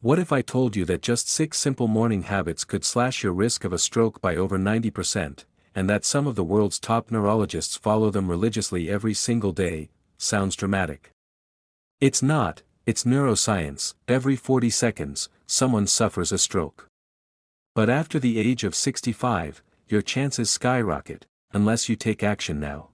What if I told you that just 6 simple morning habits could slash your risk of a stroke by over 90%, and that some of the world's top neurologists follow them religiously every single day? Sounds dramatic. It's not, it's neuroscience. Every 40 seconds, someone suffers a stroke. But after the age of 65, your chances skyrocket, unless you take action now.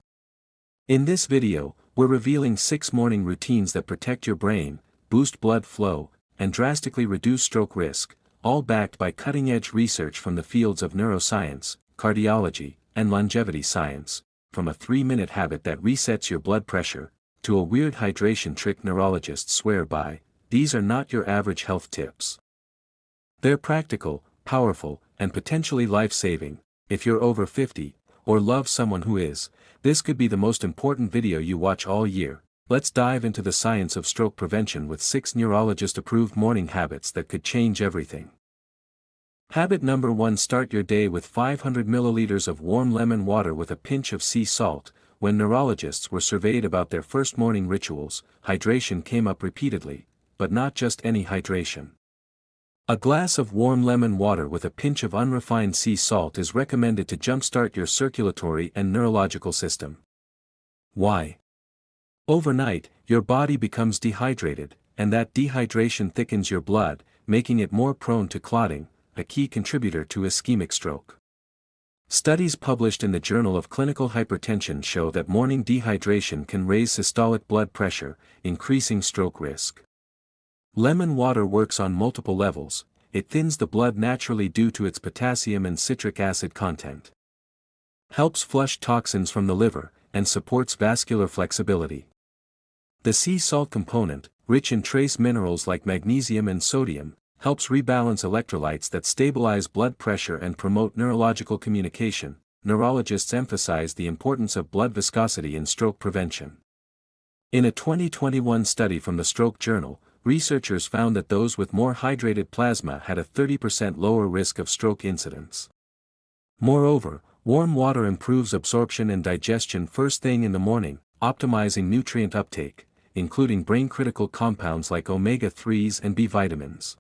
In this video, we're revealing 6 morning routines that protect your brain, boost blood flow, and drastically reduce stroke risk, all backed by cutting-edge research from the fields of neuroscience, cardiology, and longevity science, from a 3-minute habit that resets your blood pressure, to a weird hydration trick neurologists swear by. These are not your average health tips. They're practical, powerful, and potentially life-saving. If you're over 50, or love someone who is, this could be the most important video you watch all year. Let's dive into the science of stroke prevention with 6 neurologist-approved morning habits that could change everything. Habit number 1: start your day with 500 milliliters of warm lemon water with a pinch of sea salt. When neurologists were surveyed about their first morning rituals, hydration came up repeatedly, but not just any hydration. A glass of warm lemon water with a pinch of unrefined sea salt is recommended to jumpstart your circulatory and neurological system. Why? Overnight, your body becomes dehydrated, and that dehydration thickens your blood, making it more prone to clotting, a key contributor to ischemic stroke. Studies published in the Journal of Clinical Hypertension show that morning dehydration can raise systolic blood pressure, increasing stroke risk. Lemon water works on multiple levels. It thins the blood naturally due to its potassium and citric acid content. Helps flush toxins from the liver, and supports vascular flexibility. The sea salt component, rich in trace minerals like magnesium and sodium, helps rebalance electrolytes that stabilize blood pressure and promote neurological communication. Neurologists emphasize the importance of blood viscosity in stroke prevention. In a 2021 study from the Stroke Journal, researchers found that those with more hydrated plasma had a 30% lower risk of stroke incidence. Moreover, warm water improves absorption and digestion first thing in the morning, optimizing nutrient uptake, including brain-critical compounds like omega-3s and B vitamins.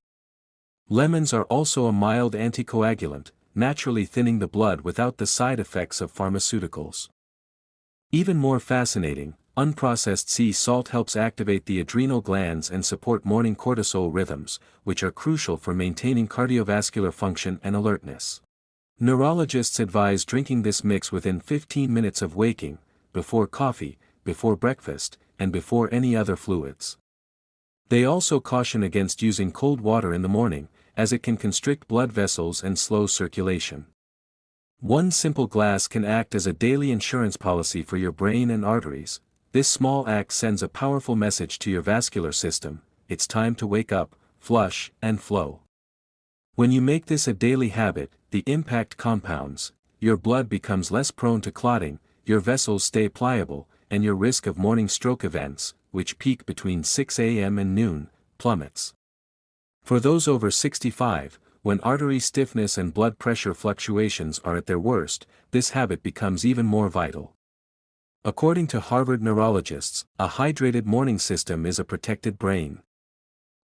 Lemons are also a mild anticoagulant, naturally thinning the blood without the side effects of pharmaceuticals. Even more fascinating, unprocessed sea salt helps activate the adrenal glands and support morning cortisol rhythms, which are crucial for maintaining cardiovascular function and alertness. Neurologists advise drinking this mix within 15 minutes of waking, before coffee, before breakfast, and before any other fluids. They also caution against using cold water in the morning, as it can constrict blood vessels and slow circulation. One simple glass can act as a daily insurance policy for your brain and arteries. This small act sends a powerful message to your vascular system: it's time to wake up, flush, and flow. When you make this a daily habit, the impact compounds. Your blood becomes less prone to clotting, your vessels stay pliable, and your risk of morning stroke events, which peak between 6 a.m. and noon, plummets. For those over 65, when artery stiffness and blood pressure fluctuations are at their worst, this habit becomes even more vital. According to Harvard neurologists, a hydrated morning system is a protected brain.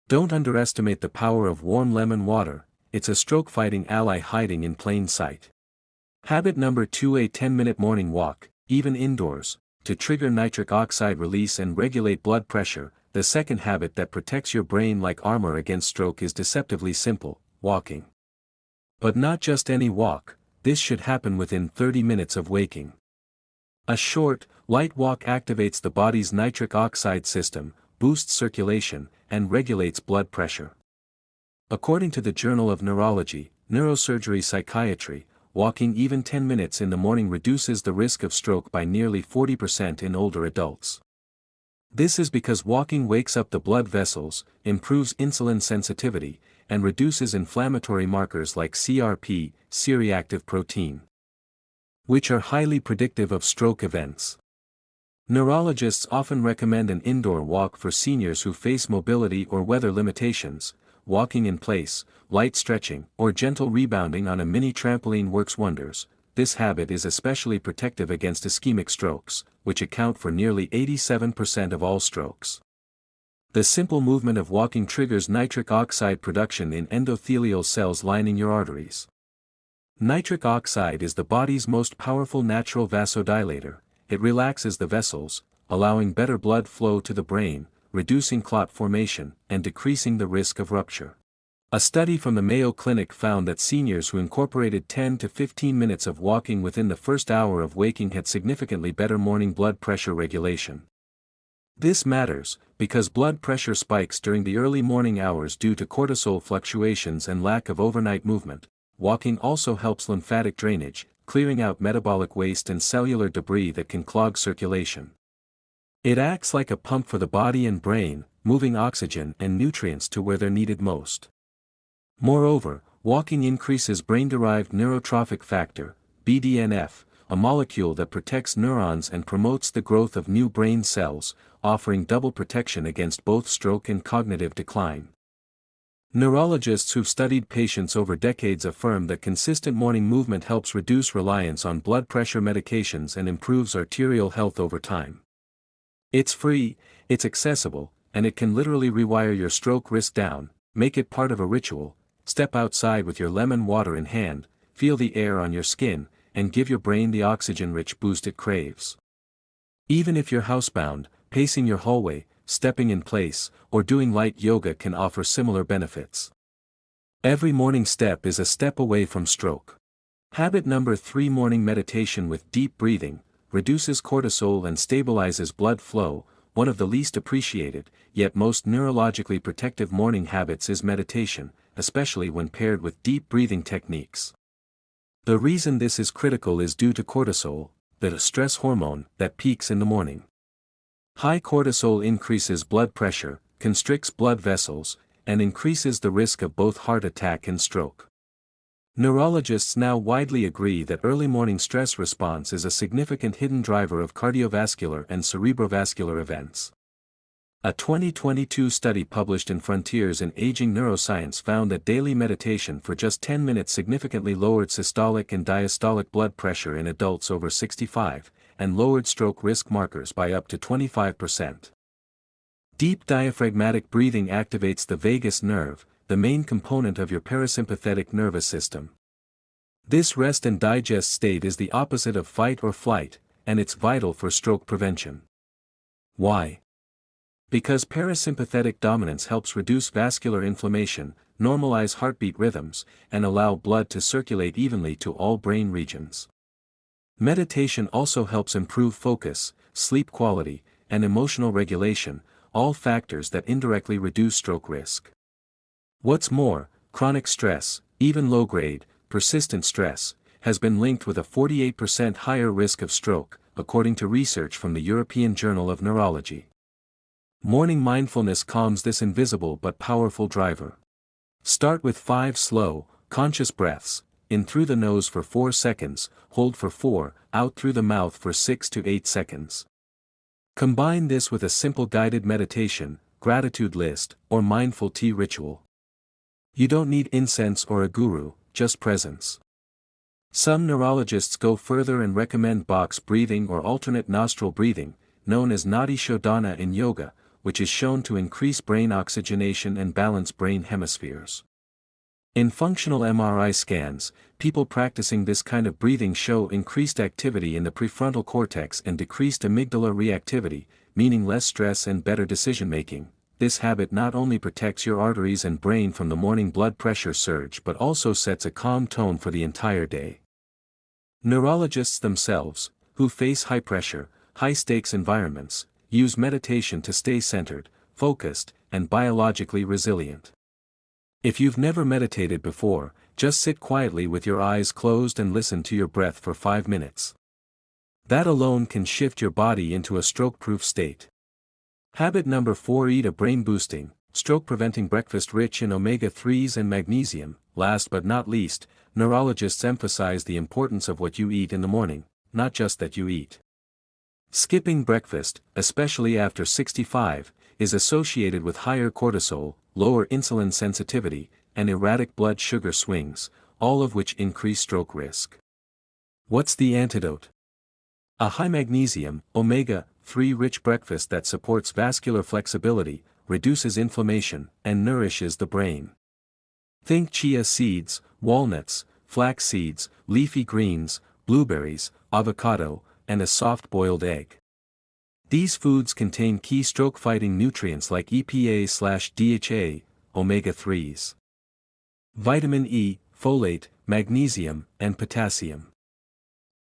Don't underestimate the power of warm lemon water. It's a stroke-fighting ally hiding in plain sight. Habit number 2: a 10-minute morning walk, even indoors, to trigger nitric oxide release and regulate blood pressure. The second habit that protects your brain like armor against stroke is deceptively simple: walking. But not just any walk. This should happen within 30 minutes of waking. A short, light walk activates the body's nitric oxide system, boosts circulation, and regulates blood pressure. According to the Journal of Neurology, Neurosurgery Psychiatry, walking even 10 minutes in the morning reduces the risk of stroke by nearly 40% in older adults. This is because walking wakes up the blood vessels, improves insulin sensitivity, and reduces inflammatory markers like CRP, C-reactive protein, which are highly predictive of stroke events. Neurologists often recommend an indoor walk for seniors who face mobility or weather limitations. Walking in place, light stretching, or gentle rebounding on a mini trampoline works wonders. This habit is especially protective against ischemic strokes, which account for nearly 87% of all strokes. The simple movement of walking triggers nitric oxide production in endothelial cells lining your arteries. Nitric oxide is the body's most powerful natural vasodilator. It relaxes the vessels, allowing better blood flow to the brain, reducing clot formation, and decreasing the risk of rupture. A study from the Mayo Clinic found that seniors who incorporated 10 to 15 minutes of walking within the first hour of waking had significantly better morning blood pressure regulation. This matters, because blood pressure spikes during the early morning hours due to cortisol fluctuations and lack of overnight movement. Walking also helps lymphatic drainage, clearing out metabolic waste and cellular debris that can clog circulation. It acts like a pump for the body and brain, moving oxygen and nutrients to where they're needed most. Moreover, walking increases brain-derived neurotrophic factor, BDNF, a molecule that protects neurons and promotes the growth of new brain cells, offering double protection against both stroke and cognitive decline. Neurologists who've studied patients over decades affirm that consistent morning movement helps reduce reliance on blood pressure medications and improves arterial health over time. It's free, it's accessible, and it can literally rewire your stroke risk down. Make it part of a ritual. Step outside with your lemon water in hand, feel the air on your skin, and give your brain the oxygen-rich boost it craves. Even if you're housebound, pacing your hallway, stepping in place, or doing light yoga can offer similar benefits. Every morning step is a step away from stroke. Habit number 3: morning meditation with deep breathing, reduces cortisol and stabilizes blood flow. One of the least appreciated, yet most neurologically protective morning habits is meditation, especially when paired with deep breathing techniques. The reason this is critical is due to cortisol, the stress hormone that peaks in the morning. High cortisol increases blood pressure, constricts blood vessels, and increases the risk of both heart attack and stroke. Neurologists now widely agree that early morning stress response is a significant hidden driver of cardiovascular and cerebrovascular events. A 2022 study published in Frontiers in Aging Neuroscience found that daily meditation for just 10 minutes significantly lowered systolic and diastolic blood pressure in adults over 65, and lowered stroke risk markers by up to 25%. Deep diaphragmatic breathing activates the vagus nerve, the main component of your parasympathetic nervous system. This rest and digest state is the opposite of fight or flight, and it's vital for stroke prevention. Why? Because parasympathetic dominance helps reduce vascular inflammation, normalize heartbeat rhythms, and allow blood to circulate evenly to all brain regions. Meditation also helps improve focus, sleep quality, and emotional regulation, all factors that indirectly reduce stroke risk. What's more, chronic stress, even low-grade, persistent stress, has been linked with a 48% higher risk of stroke, according to research from the European Journal of Neurology. Morning mindfulness calms this invisible but powerful driver. Start with 5 slow, conscious breaths, in through the nose for 4 seconds, hold for 4, out through the mouth for 6 to 8 seconds. Combine this with a simple guided meditation, gratitude list, or mindful tea ritual. You don't need incense or a guru, just presence. Some neurologists go further and recommend box breathing or alternate nostril breathing, known as Nadi Shodhana in yoga, which is shown to increase brain oxygenation and balance brain hemispheres. In functional MRI scans, people practicing this kind of breathing show increased activity in the prefrontal cortex and decreased amygdala reactivity, meaning less stress and better decision-making. This habit not only protects your arteries and brain from the morning blood pressure surge but also sets a calm tone for the entire day. Neurologists themselves, who face high-pressure, high-stakes environments, use meditation to stay centered, focused, and biologically resilient. If you've never meditated before, just sit quietly with your eyes closed and listen to your breath for 5 minutes. That alone can shift your body into a stroke-proof state. Habit number 4: eat a brain-boosting, stroke-preventing breakfast rich in omega-3s and magnesium. Last but not least, neurologists emphasize the importance of what you eat in the morning, not just that you eat. Skipping breakfast, especially after 65, is associated with higher cortisol, lower insulin sensitivity, and erratic blood sugar swings, all of which increase stroke risk. What's the antidote? A high magnesium, omega-3 rich breakfast that supports vascular flexibility, reduces inflammation, and nourishes the brain. Think chia seeds, walnuts, flax seeds, leafy greens, blueberries, avocado, and a soft-boiled egg. These foods contain key stroke-fighting nutrients like EPA/DHA, omega-3s, vitamin E, folate, magnesium, and potassium.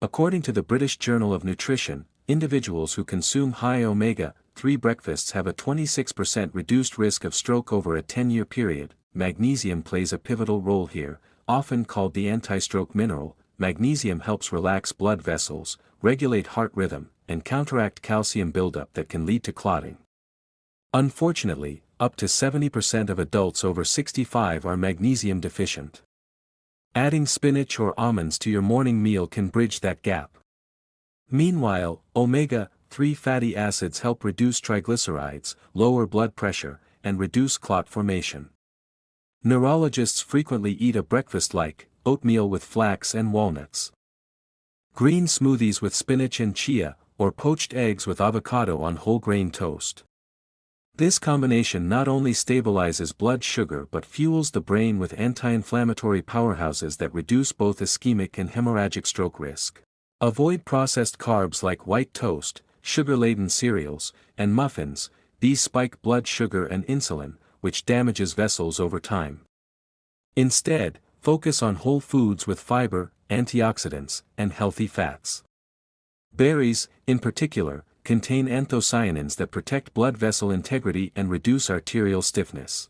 According to the British Journal of Nutrition, individuals who consume high omega-3 breakfasts have a 26% reduced risk of stroke over a 10-year period. Magnesium plays a pivotal role here, often called the anti-stroke mineral. Magnesium helps relax blood vessels, regulate heart rhythm, and counteract calcium buildup that can lead to clotting. Unfortunately, up to 70% of adults over 65 are magnesium deficient. Adding spinach or almonds to your morning meal can bridge that gap. Meanwhile, omega-3 fatty acids help reduce triglycerides, lower blood pressure, and reduce clot formation. Neurologists frequently eat a breakfast like oatmeal with flax and walnuts, green smoothies with spinach and chia, or poached eggs with avocado on whole grain toast. This combination not only stabilizes blood sugar but fuels the brain with anti-inflammatory powerhouses that reduce both ischemic and hemorrhagic stroke risk. Avoid processed carbs like white toast, sugar-laden cereals, and muffins. These spike blood sugar and insulin, which damages vessels over time. Instead, focus on whole foods with fiber, antioxidants, and healthy fats. Berries, in particular, contain anthocyanins that protect blood vessel integrity and reduce arterial stiffness.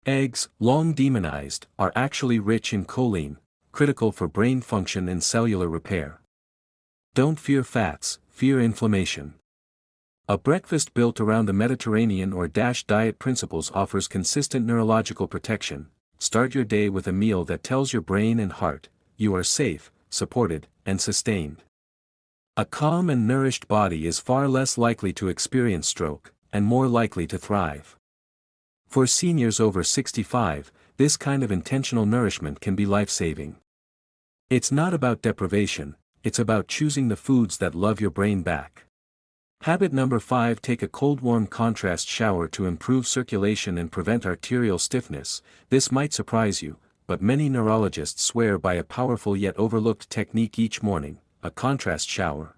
Eggs, long demonized, are actually rich in choline, critical for brain function and cellular repair. Don't fear fats, fear inflammation. A breakfast built around the Mediterranean or DASH diet principles offers consistent neurological protection. Start your day with a meal that tells your brain and heart, you are safe, supported, and sustained. A calm and nourished body is far less likely to experience stroke, and more likely to thrive. For seniors over 65, this kind of intentional nourishment can be life-saving. It's not about deprivation, it's about choosing the foods that love your brain back. Habit number 5: take a cold-warm contrast shower to improve circulation and prevent arterial stiffness. This might surprise you, but many neurologists swear by a powerful yet overlooked technique each morning: a contrast shower.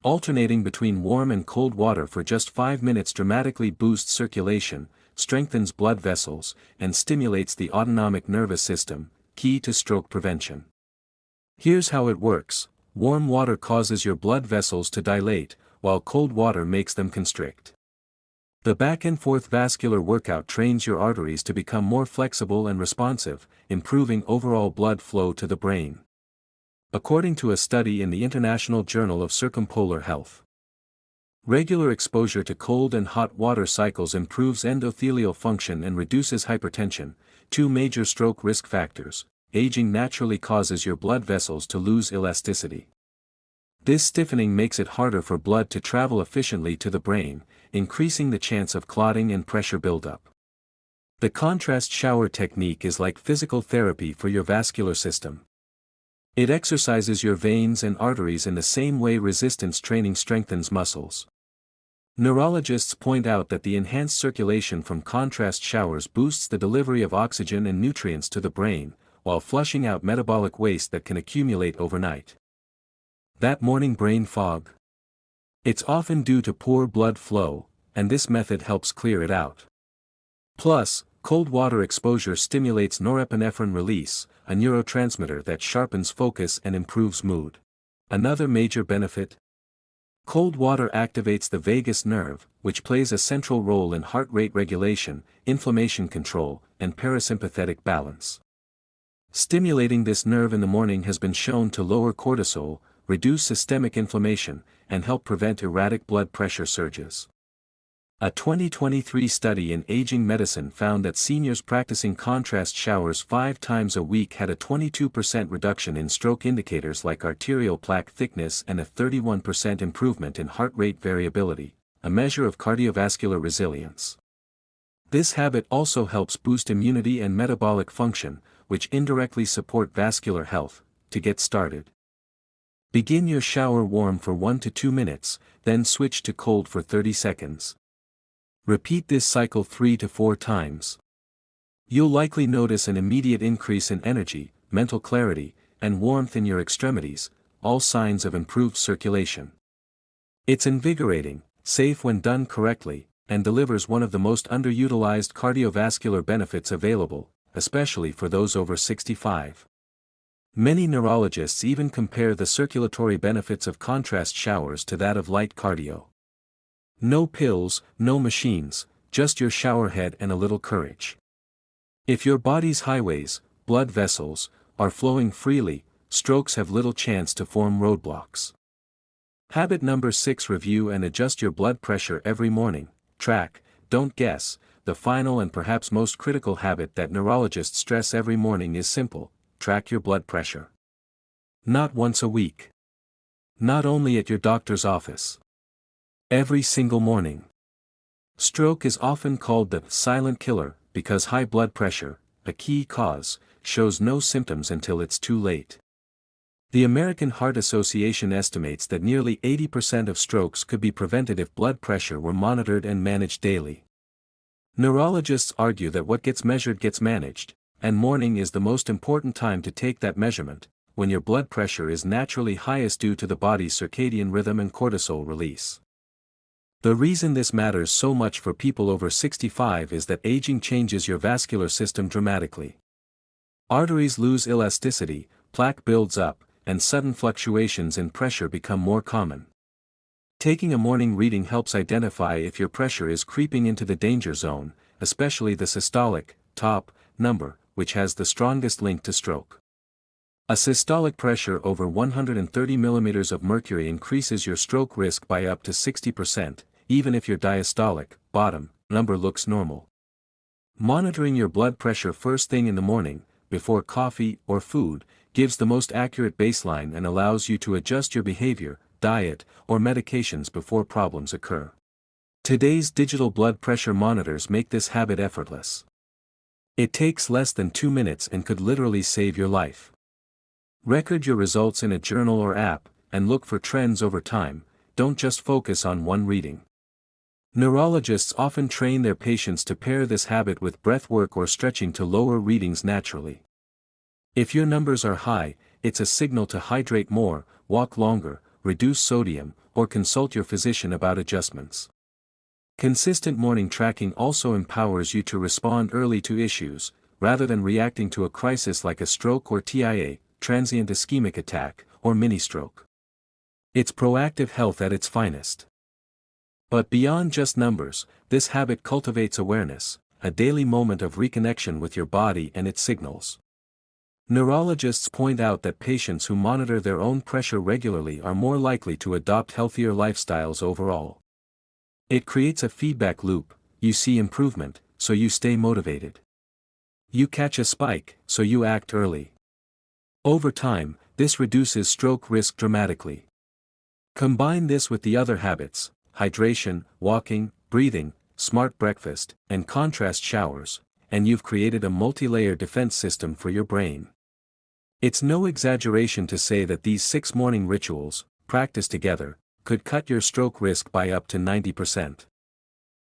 Alternating between warm and cold water for just 5 minutes dramatically boosts circulation, strengthens blood vessels, and stimulates the autonomic nervous system, key to stroke prevention. Here's how it works: warm water causes your blood vessels to dilate, while cold water makes them constrict. The back-and-forth vascular workout trains your arteries to become more flexible and responsive, improving overall blood flow to the brain. According to a study in the International Journal of Circumpolar Health, regular exposure to cold and hot water cycles improves endothelial function and reduces hypertension, two major stroke risk factors. Aging naturally causes your blood vessels to lose elasticity. This stiffening makes it harder for blood to travel efficiently to the brain, increasing the chance of clotting and pressure buildup. The contrast shower technique is like physical therapy for your vascular system. It exercises your veins and arteries in the same way resistance training strengthens muscles. Neurologists point out that the enhanced circulation from contrast showers boosts the delivery of oxygen and nutrients to the brain, while flushing out metabolic waste that can accumulate overnight. That morning brain fog? It's often due to poor blood flow, and this method helps clear it out. Plus, cold water exposure stimulates norepinephrine release, a neurotransmitter that sharpens focus and improves mood. Another major benefit? Cold water activates the vagus nerve, which plays a central role in heart rate regulation, inflammation control, and parasympathetic balance. Stimulating this nerve in the morning has been shown to lower cortisol, reduce systemic inflammation, and help prevent erratic blood pressure surges. A 2023 study in Aging Medicine found that seniors practicing contrast showers 5 times a week had a 22% reduction in stroke indicators like arterial plaque thickness and a 31% improvement in heart rate variability, a measure of cardiovascular resilience. This habit also helps boost immunity and metabolic function, which indirectly support vascular health. To get started, begin your shower warm for 1 to 2 minutes, then switch to cold for 30 seconds. Repeat this cycle 3 to 4 times. You'll likely notice an immediate increase in energy, mental clarity, and warmth in your extremities, all signs of improved circulation. It's invigorating, safe when done correctly, and delivers one of the most underutilized cardiovascular benefits available, especially for those over 65. Many neurologists even compare the circulatory benefits of contrast showers to that of light cardio. No pills, no machines, just your shower head and a little courage. If your body's highways, blood vessels, are flowing freely, strokes have little chance to form roadblocks. Habit number 6: review and adjust your blood pressure every morning. Track, don't guess. The final and perhaps most critical habit that neurologists stress every morning is simple: track your blood pressure. Not once a week. Not only at your doctor's office. Every single morning. Stroke is often called the silent killer because high blood pressure, a key cause, shows no symptoms until it's too late. The American Heart Association estimates that nearly 80% of strokes could be prevented if blood pressure were monitored and managed daily. Neurologists argue that what gets measured gets managed, and morning is the most important time to take that measurement, when your blood pressure is naturally highest due to the body's circadian rhythm and cortisol release. The reason this matters so much for people over 65 is that aging changes your vascular system dramatically. Arteries lose elasticity, plaque builds up, and sudden fluctuations in pressure become more common. Taking a morning reading helps identify if your pressure is creeping into the danger zone, especially the systolic, top, number, which has the strongest link to stroke. A systolic pressure over 130 mm of mercury increases your stroke risk by up to 60%, even if your diastolic, bottom, number looks normal. Monitoring your blood pressure first thing in the morning, before coffee or food, gives the most accurate baseline and allows you to adjust your behavior, diet, or medications before problems occur. Today's digital blood pressure monitors make this habit effortless. It takes less than 2 minutes and could literally save your life. Record your results in a journal or app, and look for trends over time. Don't just focus on one reading. Neurologists often train their patients to pair this habit with breath work or stretching to lower readings naturally. If your numbers are high, it's a signal to hydrate more, walk longer, reduce sodium, or consult your physician about adjustments. Consistent morning tracking also empowers you to respond early to issues, rather than reacting to a crisis like a stroke or TIA, transient ischemic attack, or mini-stroke. It's proactive health at its finest. But beyond just numbers, this habit cultivates awareness, a daily moment of reconnection with your body and its signals. Neurologists point out that patients who monitor their own pressure regularly are more likely to adopt healthier lifestyles overall. It creates a feedback loop: you see improvement, so you stay motivated. You catch a spike, so you act early. Over time, this reduces stroke risk dramatically. Combine this with the other habits: hydration, walking, breathing, smart breakfast, and contrast showers, and you've created a multi-layer defense system for your brain. It's no exaggeration to say that these 6 morning rituals, practiced together, could cut your stroke risk by up to 90%.